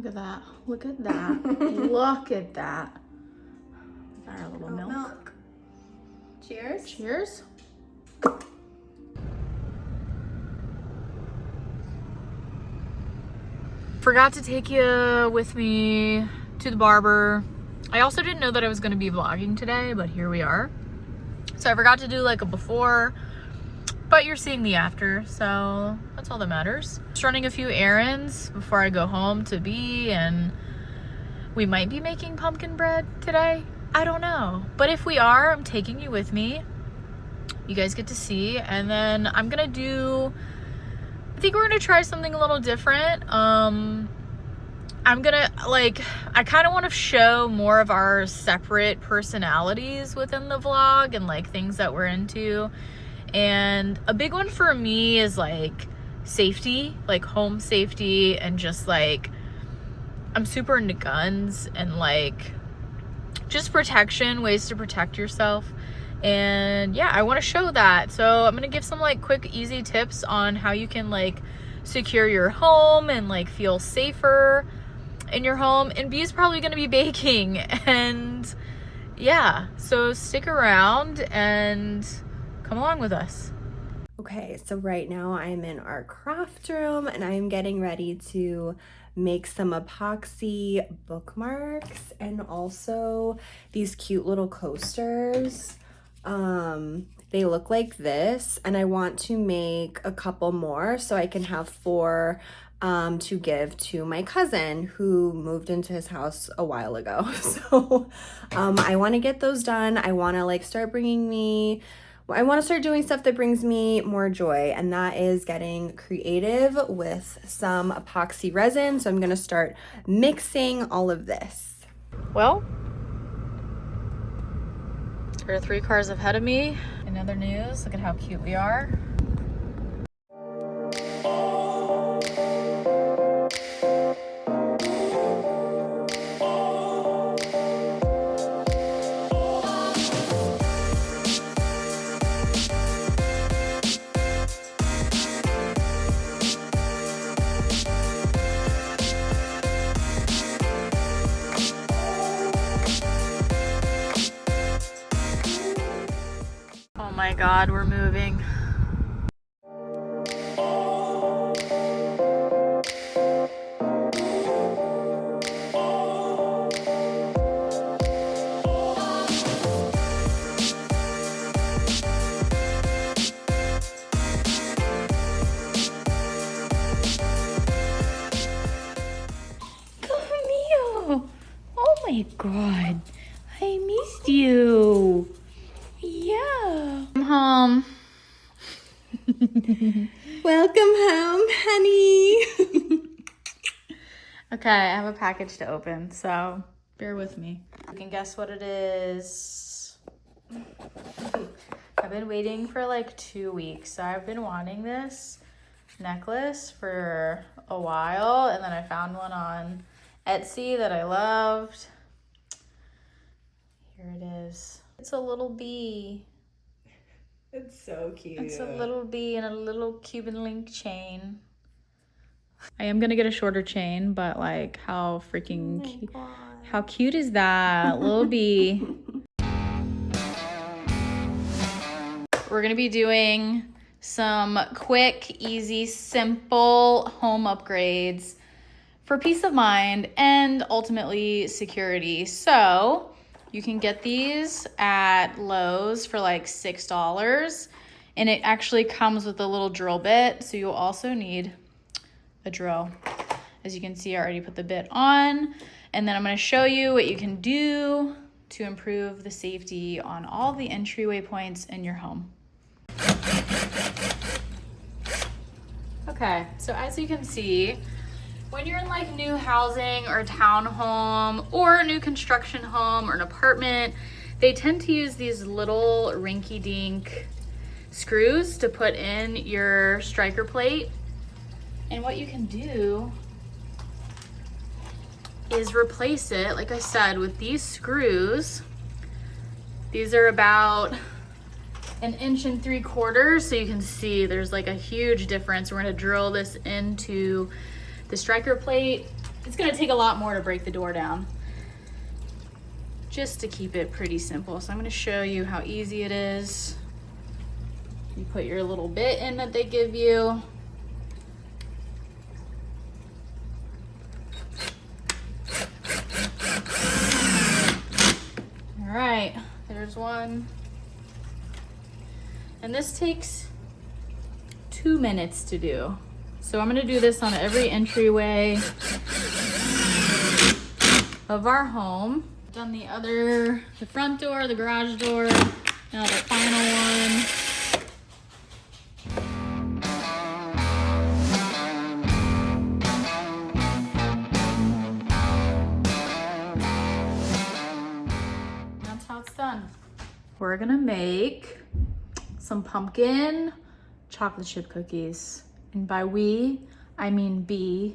Look at that. Look at that. Look at that. We got our little milk. Cheers. Cheers. Forgot to take you with me to the barber. I also didn't know that I was going to be vlogging today, but here we are. So I forgot to do like a before, but you're seeing the after, so that's all that matters. Just running a few errands before I go home to be, and we might be making pumpkin bread today. I don't know, but if we are, I'm taking you with me. You guys get to see, and then I'm gonna do, I think we're gonna try something a little different. I'm gonna, like, I kind of want to show more of our separate personalities within the vlog and like things that we're into. And a big one for me is like safety, like home safety, and just like, I'm super into guns and like just protection, ways to protect yourself. And yeah, I want to show that. So I'm gonna give some like quick, easy tips on how you can like secure your home and like feel safer in your home. And B's probably gonna be baking, and yeah, so stick around and come along with us. Okay, so right now I'm in our craft room and I'm getting ready to make some epoxy bookmarks and also these cute little coasters. They look like this, and I want to make a couple more so I can have 4 to give to my cousin who moved into his house a while ago. So I want to get those done. I want to like start doing stuff that brings me more joy, and that is getting creative with some epoxy resin. So I'm gonna start mixing all of this. Well, there are 3 cars ahead of me. In other news, look at how cute we are. Oh my God, we're moving. Camille! Oh my God, I missed you. Yeah. I'm home. Welcome home, honey. Okay, I have a package to open, so bear with me. You can guess what it is. I've been waiting for like 2 weeks. So I've been wanting this necklace for a while, and then I found one on Etsy that I loved. Here it is. It's a little bee. It's so cute. It's a little bee and a little Cuban link chain. I am gonna get a shorter chain, but like how freaking cute. How cute is that? Little bee. We're gonna be doing some quick, easy, simple home upgrades for peace of mind and ultimately security. So you can get these at Lowe's for like $6, and it actually comes with a little drill bit. So you'll also need a drill. As you can see, I already put the bit on, and then I'm going to show you what you can do to improve the safety on all the entryway points in your home. Okay, so as you can see, when you're in like new housing or townhome or a new construction home or an apartment, they tend to use these little rinky-dink screws to put in your striker plate. And what you can do is replace it, like I said, with these screws. These are about 1 3/4 inches, so you can see there's like a huge difference. We're gonna drill this into the striker plate, it's gonna take a lot more to break the door down, just to keep it pretty simple. So I'm gonna show you how easy it is. You put your little bit in that they give you. All right, there's one. And this takes 2 minutes to do. So I'm gonna do this on every entryway of our home. Done the front door, the garage door, now the final one. That's how it's done. We're gonna make some pumpkin chocolate chip cookies. And by we, I mean B.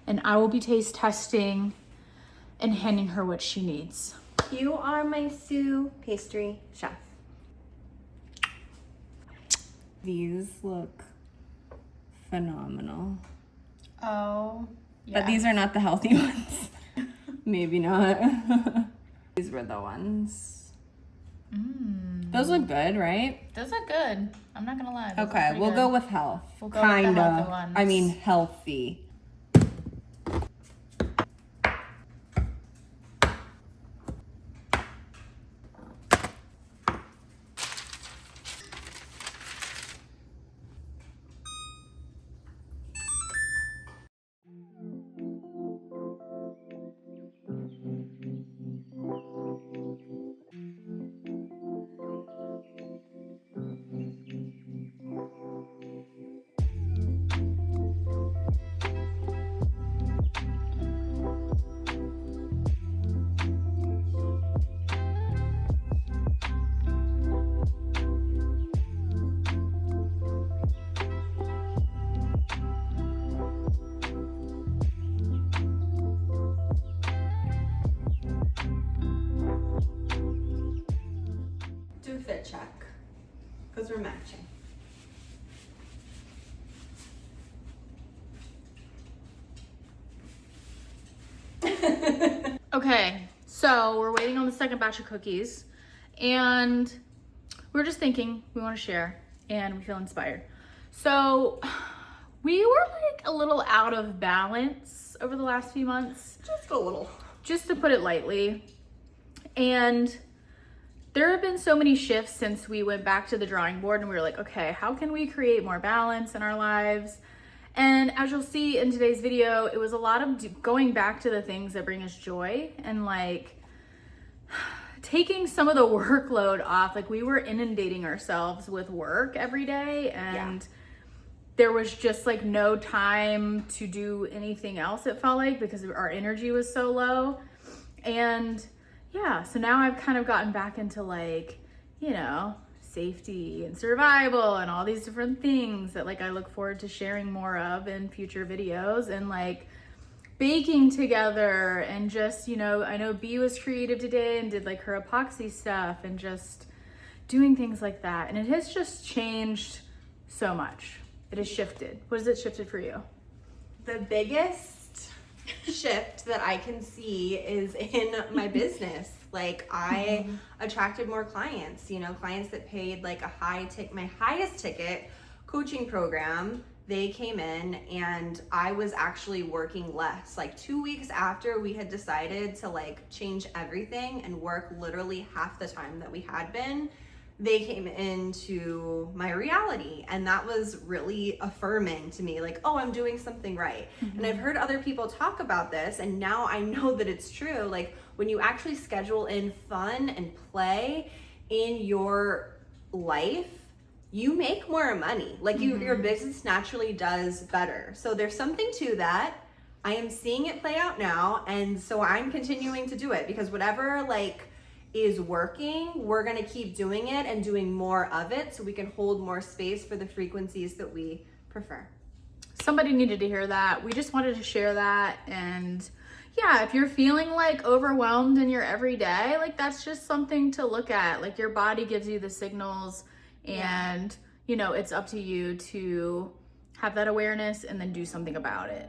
And I will be taste testing and handing her what she needs. You are my Sue pastry chef. These look phenomenal. Oh, yeah. But these are not the healthy ones. Maybe not. These were the ones. Those look good, right? Those look good. I'm not gonna lie. Those Okay, we'll go with health. We'll go with the healthy ones. I mean, healthy. Do a fit check, because we're matching. Okay, so we're waiting on the second batch of cookies, and we're just thinking we want to share, and we feel inspired. So we were like a little out of balance over the last few months. Just a little. Just to put it lightly. And there have been so many shifts since we went back to the drawing board and we were like, okay, how can we create more balance in our lives? And as you'll see in today's video, it was a lot of going back to the things that bring us joy and like taking some of the workload off. Like we were inundating ourselves with work every day, and there was just like no time to do anything else, it felt like, because our energy was so low. And yeah, so now I've kind of gotten back into like, you know, safety and survival and all these different things that like I look forward to sharing more of in future videos, and like baking together, and just, you know, I know B was creative today and did like her epoxy stuff and just doing things like that. And it has just changed so much. It has shifted. What has it shifted for you? The biggest shift that I can see is in my business. Like I attracted more clients, you know, clients that paid like my highest ticket coaching program. They came in and I was actually working less. Like 2 weeks after we had decided to like change everything and work literally half the time that we had been, they came into my reality. And that was really affirming to me, like, oh, I'm doing something right. And I've heard other people talk about this, and now I know that it's true. Like when you actually schedule in fun and play in your life, you make more money. Like your business naturally does better. So there's something to that. I am seeing it play out now. And so I'm continuing to do it, because whatever like is working, we're gonna keep doing it and doing more of it so we can hold more space for the frequencies that we prefer. Somebody needed to hear that. We just wanted to share that. And yeah, if you're feeling like overwhelmed in your everyday, like that's just something to look at. Like your body gives you the signals, and you know, it's up to you to have that awareness and then do something about it.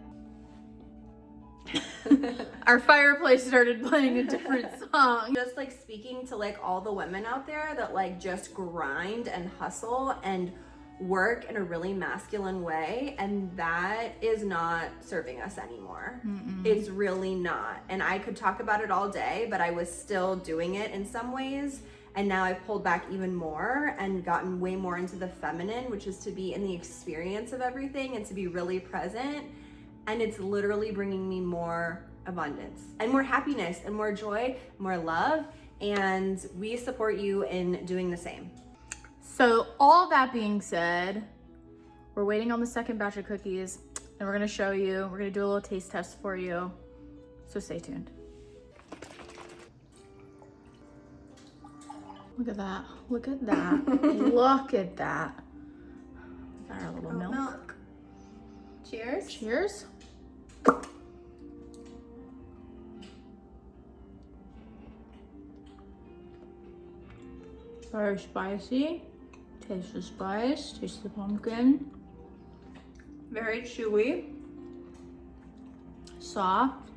Our fireplace started playing a different song. Just like speaking to like all the women out there that like just grind and hustle and work in a really masculine way, and that is not serving us anymore. It's really not. And I could talk about it all day, but I was still doing it in some ways, and now I've pulled back even more and gotten way more into the feminine, which is to be in the experience of everything and to be really present. And it's literally bringing me more abundance and more happiness and more joy, more love, and we support you in doing the same. So all that being said, we're waiting on the second batch of cookies, and we're gonna show you, we're gonna do a little taste test for you. So stay tuned. Look at that, look at that, look at that. Got our little milk. Cheers. Cheers. Very spicy. Taste the spice, taste the pumpkin. Very chewy. Soft.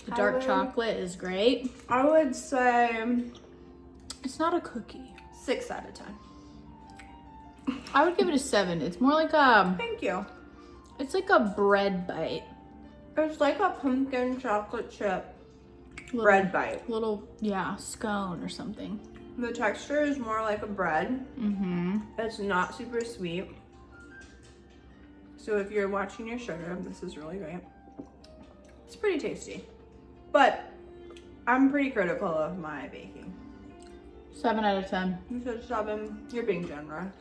The dark chocolate is great. I would say It's not a cookie. 6 out of 10. I would give it a 7. It's more like a, Thank you. it's like a bread bite. It's like a pumpkin chocolate chip Little, bread bite. Little, yeah, scone or something. The texture is more like a bread. Mm-hmm. It's not super sweet. So if you're watching your sugar, this is really great. It's pretty tasty. But I'm pretty critical of my baking. 7 out of 10. You said 7. You're being generous.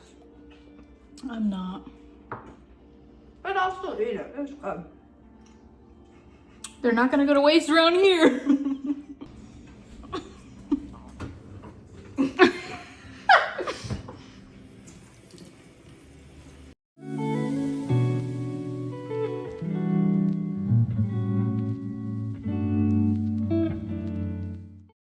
I'm not. But I'll still eat it. It's good. They're not gonna go to waste around here.